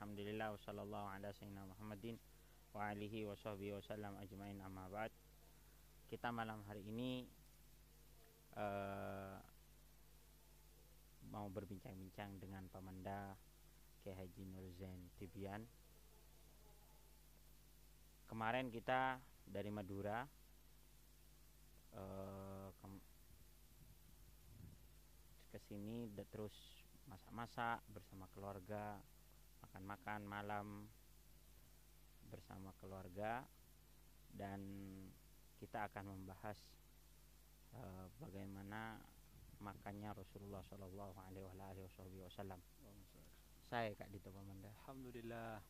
Alhamdulillah wassallallahu ala sayyidina Muhammadin wa alihi wa sahbihi wasallam ajmain, amma ba'd. Kita malam hari ini mau berbincang-bincang dengan Pamanda Kiai Haji Nur Zain Tibian. Kemarin kita dari Madura ke sini terus masak-masak bersama keluarga, makan-makan malam bersama keluarga, dan kita akan membahas bagaimana makannya Rasulullah Shallallahu Alaihi Wasallam. Saya Kak Dito Pamanda. Alhamdulillah.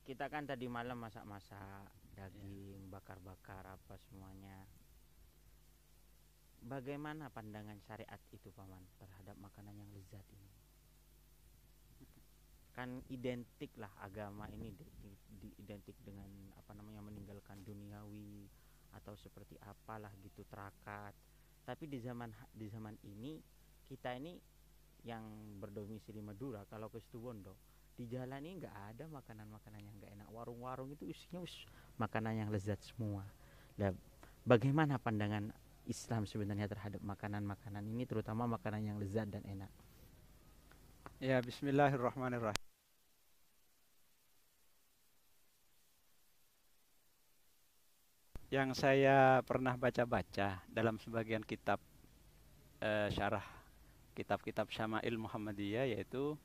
Kita kan tadi malam masak-masak daging, bakar-bakar apa semuanya. Bagaimana pandangan syariat itu Paman terhadap makanan yang lezat ini? Kan identik lah agama ini identik dengan meninggalkan duniawi atau seperti apalah gitu, terakat. Tapi di zaman ini kita ini yang berdomisili Madura, kalau ke Situbondo di jalan ini nggak ada makanan-makanan yang nggak enak. Warung-warung itu isinya makanan yang lezat semua. Dan bagaimana pandangan Islam sebenarnya terhadap makanan-makanan ini, terutama makanan yang lezat dan enak? Ya, bismillahirrahmanirrahim. Yang saya pernah baca-baca dalam sebagian kitab syarah kitab-kitab Syama'il Muhammadiyah, yaitu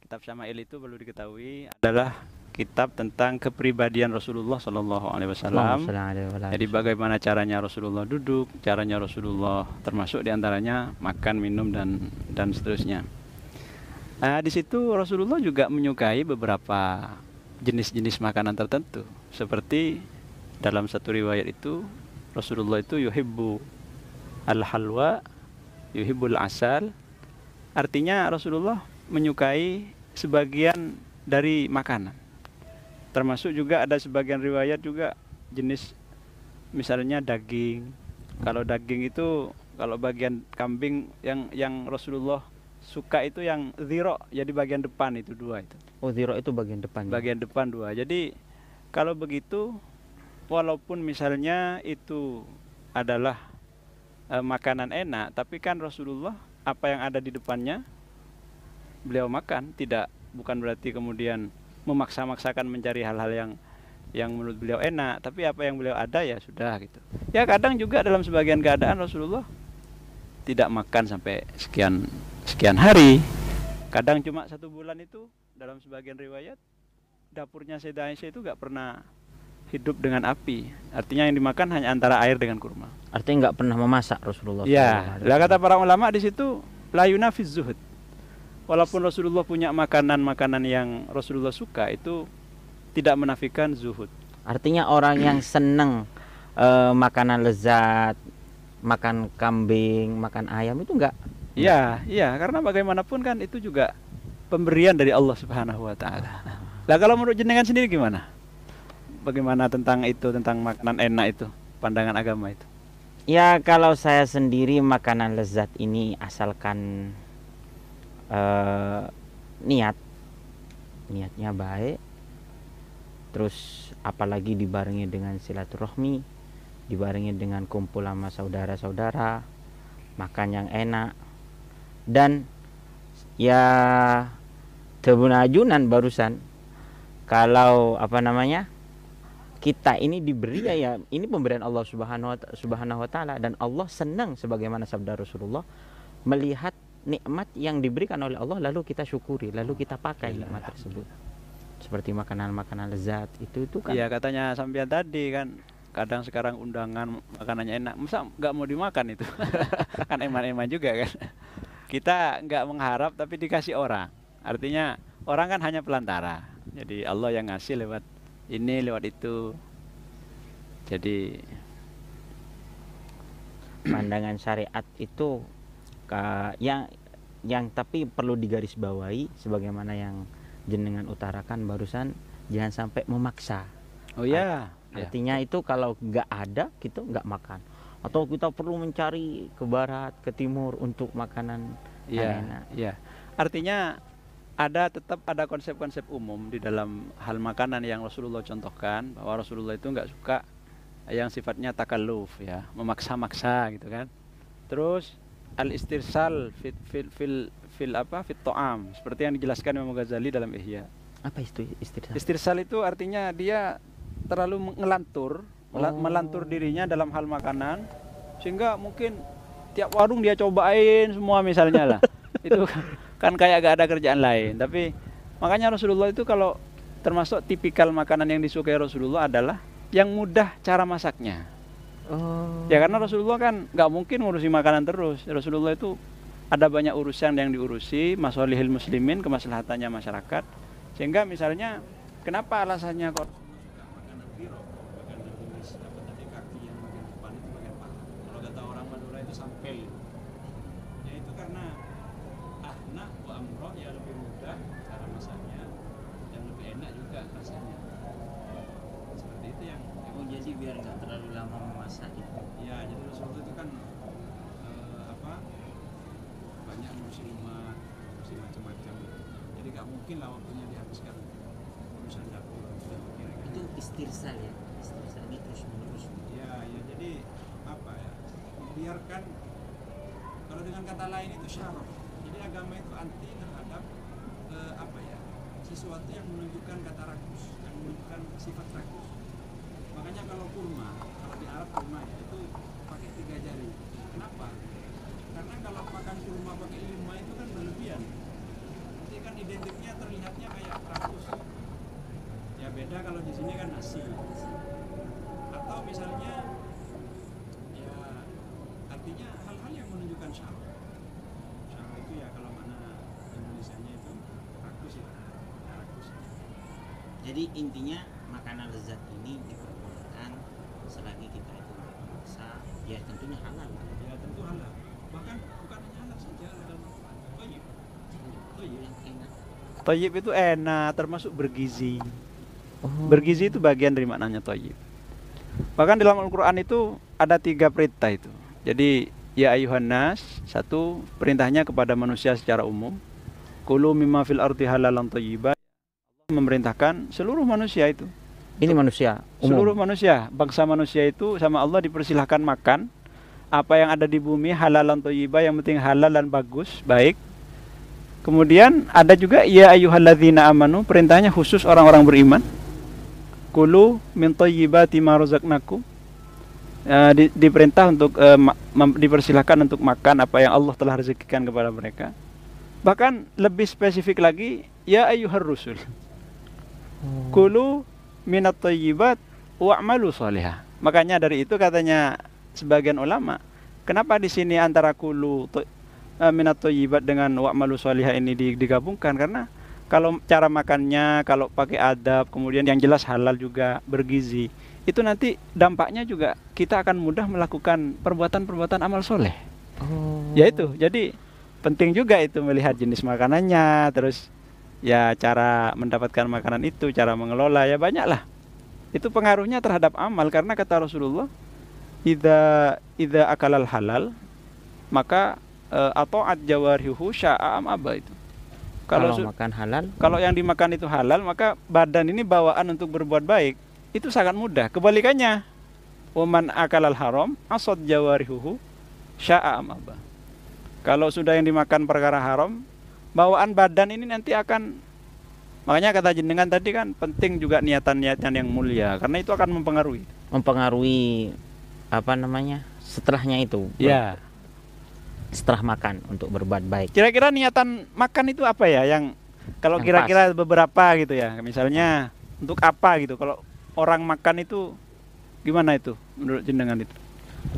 kitab Syama'il itu perlu diketahui adalah kitab tentang kepribadian Rasulullah Shallallahu Alaihi Wasallam. Jadi bagaimana caranya Rasulullah duduk, caranya Rasulullah, termasuk diantaranya makan, minum dan seterusnya. Nah, di situ Rasulullah juga menyukai beberapa jenis-jenis makanan tertentu. Seperti dalam satu riwayat itu Rasulullah itu yuhibbu al-halwa, yuhibbul asal. Artinya Rasulullah menyukai sebagian dari makanan. Termasuk juga ada sebagian riwayat juga jenis misalnya daging. Kalau daging itu, kalau bagian kambing yang Rasulullah suka itu yang ziro, jadi bagian depan itu dua itu. Oh, ziro itu bagian depan. Bagian depan dua. Jadi kalau begitu, walaupun misalnya itu adalah makanan enak, tapi kan Rasulullah apa yang ada di depannya beliau makan, bukan berarti kemudian memaksa-maksakan mencari hal-hal yang menurut beliau enak, tapi apa yang beliau ada ya sudah gitu. Ya kadang juga dalam sebagian keadaan Rasulullah tidak makan sampai sekian hari. Kadang cuma 1 bulan itu dalam sebagian riwayat dapurnya Sayyidah Aisyah itu gak pernah hidup dengan api. Artinya yang dimakan hanya antara air dengan kurma. Artinya nggak pernah memasak Rasulullah. Ya, lah kata para ulama di situ la yunafiz zuhud. Walaupun Rasulullah punya makanan-makanan yang Rasulullah suka, itu tidak menafikan zuhud. Artinya orang yang seneng makanan lezat, makan kambing, makan ayam itu enggak? Iya, karena bagaimanapun kan itu juga pemberian dari Allah Subhanahu wa taala. Lah kalau menurut jenengan sendiri gimana? Bagaimana tentang itu, tentang makanan enak itu, pandangan agama itu? Ya, kalau saya sendiri makanan lezat ini asalkan niatnya baik, terus apalagi dibarengi dengan silaturahmi, dibarengi dengan kumpul sama saudara-saudara, makan yang enak, dan ya tebunajunan barusan kalau kita ini diberi ya ini pemberian Allah Subhanahu wa taala, dan Allah senang sebagaimana sabda Rasulullah melihat nikmat yang diberikan oleh Allah lalu kita syukuri, lalu kita pakai nikmat tersebut. Seperti makanan-makanan lezat itu kan. Iya, katanya sampean tadi kan kadang sekarang undangan makanannya enak, masa nggak mau dimakan itu? Kan eman-eman juga kan. Kita nggak mengharap tapi dikasih orang. Artinya orang kan hanya pelantara. Jadi Allah yang ngasih lewat ini, lewat itu. Jadi pandangan syariat itu yang tapi perlu digarisbawahi sebagaimana yang jenengan utarakan barusan, jangan sampai memaksa. Oh ya, artinya itu kalau nggak ada kita nggak makan, atau kita perlu mencari ke barat, ke timur untuk makanan yang enak. Iya. Artinya tetap ada konsep-konsep umum di dalam hal makanan yang Rasulullah contohkan, bahwa Rasulullah itu nggak suka yang sifatnya takalluf, ya, memaksa-maksa gitu kan. Terus al-istirsal fit ta'am, seperti yang dijelaskan Imam Ghazali dalam Ihya. Apa itu istirsal? Istirsal itu artinya dia terlalu melantur dirinya dalam hal makanan, sehingga mungkin tiap warung dia cobain semua misalnya lah. Itu kan kayak gak ada kerjaan lain. Tapi makanya Rasulullah itu kalau termasuk tipikal makanan yang disukai Rasulullah adalah yang mudah cara masaknya. Ya karena Rasulullah kan gak mungkin ngurusi makanan terus. Rasulullah itu ada banyak urusan yang diurusi, masalihil muslimin, kemaslahatannya masyarakat. Sehingga misalnya kenapa alasannya kok makanan biro, makanan jenis apa tadi, kaki yang bagian depan itu bagian paha. Kalau kata orang Madura itu sampel. Ya itu karena ahna wa amro, ya lebih mudah cara masaknya dan lebih enak juga rasanya. Seperti itu yang jadi biar nggak terlalu lama memasak itu. Ya, jadi Rasulullah itu kan banyak ngurusi rumah, ngurusi macam-macam. Jadi nggak mungkin lah waktunya dihabiskan urusan dapur. Kira-kira. Itu istirsal ya, istirsal ini terus menerus. Ya, jadi apa ya? Biarkan, kalau dengan kata lain itu syaraf. Jadi agama itu anti terhadap sesuatu yang menunjukkan kata rakus, yang menunjukkan sifat rakus. Makanya kalau kurma, kalau di Arab kurma ya, itu pakai 3 jari. Kenapa? Karena kalau makan kurma pakai 5 itu kan berlebihan. Nanti kan identiknya terlihatnya kayak rakus. Ya beda kalau di sini kan nasi. Atau misalnya ya artinya hal-hal yang menunjukkan syaraf. Syaraf itu ya kalau mana Indonesianya itu rakus ya. Rakus. Jadi intinya makanan lezat ini diperbolehkan selagi kita itu memaksa, ya tentunya halal. Ya tentu halal. Bahkan bukan hanya halal saja, halal manfaat. Thayyib. Yang enak. Thayyib itu enak, termasuk bergizi. Bergizi itu bagian dari maknanya thayyib. Bahkan dalam Al-Quran itu ada 3 perintah itu. Jadi ya ayuhan nas, 1 perintahnya kepada manusia secara umum. Kulu mimma fil ardi halalan thayyiba. Allah memerintahkan seluruh manusia itu. Ini manusia umum. Seluruh manusia, bangsa manusia itu sama Allah dipersilahkan makan apa yang ada di bumi halalan thayyiba, yang penting halal dan bagus, baik. Kemudian ada juga ya ayyuhalladzina amanu, perintahnya khusus orang-orang beriman. Kulu min thayyibati ma razaqnakum. Diperintah untuk dipersilahkan untuk makan apa yang Allah telah rezekikan kepada mereka. Bahkan lebih spesifik lagi, ya ayyuhar rusul. Kulu minat thayyibat wa'malu shalihah. Makanya dari itu katanya sebagian ulama, kenapa di sini antara kulu minat thayyibat dengan wa'malu shalihah ini digabungkan? Karena kalau cara makannya, kalau pakai adab, kemudian yang jelas halal juga, bergizi, itu nanti dampaknya juga kita akan mudah melakukan perbuatan-perbuatan amal soleh. Ya itu, jadi penting juga itu melihat jenis makanannya, terus ya cara mendapatkan makanan itu, cara mengelola, ya banyak lah. Itu pengaruhnya terhadap amal, karena kata Rasulullah, idza akalal halal, maka ata'at jawarihu sya'a am aba itu. Kalau makan halal, kalau yang dimakan itu halal, maka badan ini bawaan untuk berbuat baik itu sangat mudah. Kebalikannya, waman akalal haram asad jawarihu sya'a am aba. Kalau sudah yang dimakan perkara haram, bawaan badan ini nanti akan, makanya kata jenengan tadi kan penting juga niatan-niatan yang mulia, karena itu akan mempengaruhi setelahnya itu. Ya. Setelah makan untuk berbuat baik. Kira-kira niatan makan itu apa ya, yang kalau kira-kira beberapa gitu ya, misalnya untuk apa gitu, kalau orang makan itu gimana itu menurut jenengan itu?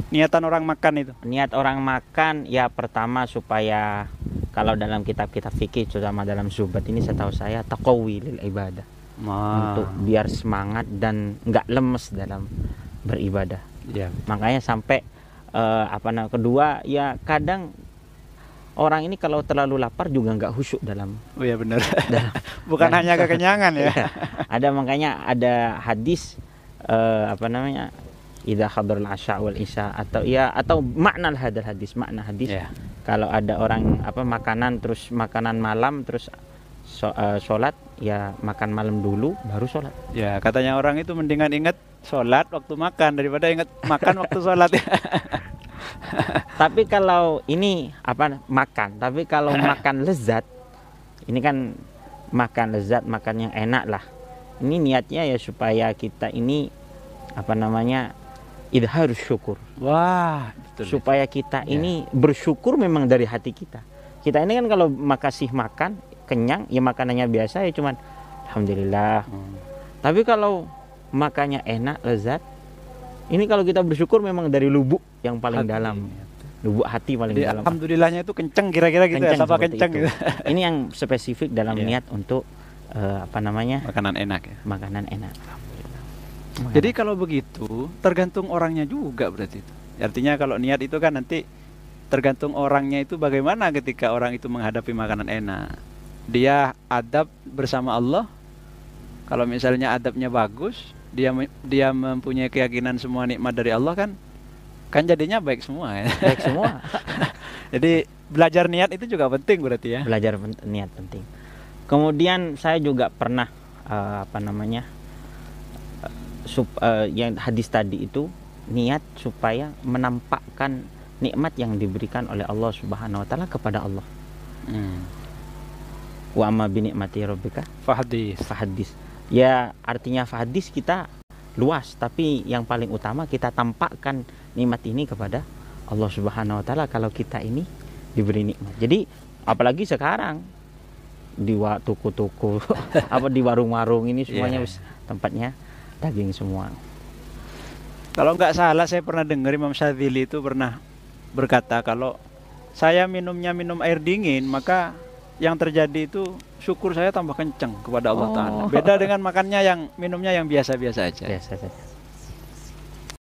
Niatan orang makan itu. Niat orang makan ya pertama supaya, kalau dalam kitab-kitab fikih terutama dalam Zuhad ini setahu saya taqawi lil ibadah. Untuk biar semangat dan enggak lemes dalam beribadah. Ya. Makanya sampai kedua ya kadang orang ini kalau terlalu lapar juga nggak khusyuk dalam. Oh ya benar. Bukan hanya kekenyangan ya. Ada makanya ada hadis idza hadarul asya wal isya, atau makna hadis. Kalau ada orang makanan terus makanan malam terus sholat ya makan malam dulu baru sholat. Ya, katanya orang itu mendingan ingat sholat waktu makan daripada ingat makan waktu sholat. Tapi kalau ini apa makan, tapi kalau makan lezat, ini kan makan lezat, makan yang enak lah. Ini niatnya ya supaya kita ini apa namanya idharus syukur. Wah, betul. Supaya kita ini bersyukur memang dari hati kita. Kita ini kan kalau makasih makan kenyang, ya makanannya biasa ya cuman alhamdulillah. Tapi kalau makannya enak, lezat, ini kalau kita bersyukur memang dari lubuk yang paling Hati. dalam. Lubuk hati paling Jadi, dalam. alhamdulillahnya itu kenceng kira-kira gitu ya, sama seperti kenceng itu. gitu. Ini yang spesifik dalam Iya. niat untuk apa namanya? Makanan enak ya. Makanan enak. Jadi kalau begitu tergantung orangnya juga berarti itu. Artinya kalau niat itu kan nanti tergantung orangnya itu bagaimana ketika orang itu menghadapi makanan enak. Dia adab bersama Allah. Kalau misalnya adabnya bagus, dia mempunyai keyakinan semua nikmat dari Allah kan jadinya baik semua ya. baik semua. Jadi belajar niat itu juga penting berarti ya. Belajar niat penting. Kemudian saya juga pernah apa namanya? Yang hadis tadi itu niat supaya menampakkan nikmat yang diberikan oleh Allah Subhanahu wa taala kepada Allah. Wa amma bi nikmati rabbika fahaddis. Ya artinya fahaddis kita luas, tapi yang paling utama kita tampakkan nikmat ini kepada Allah Subhanahu wa taala kalau kita ini diberi nikmat. Jadi apalagi sekarang di toko-toko apa di warung-warung ini semuanya tempatnya daging semua. Kalau nggak salah saya pernah dengar Imam Syadzili itu pernah berkata kalau saya minum air dingin maka yang terjadi itu syukur saya tambah kencang kepada Allah Ta'ala. Beda dengan makannya yang minumnya yang biasa-biasa aja. Biasa saja.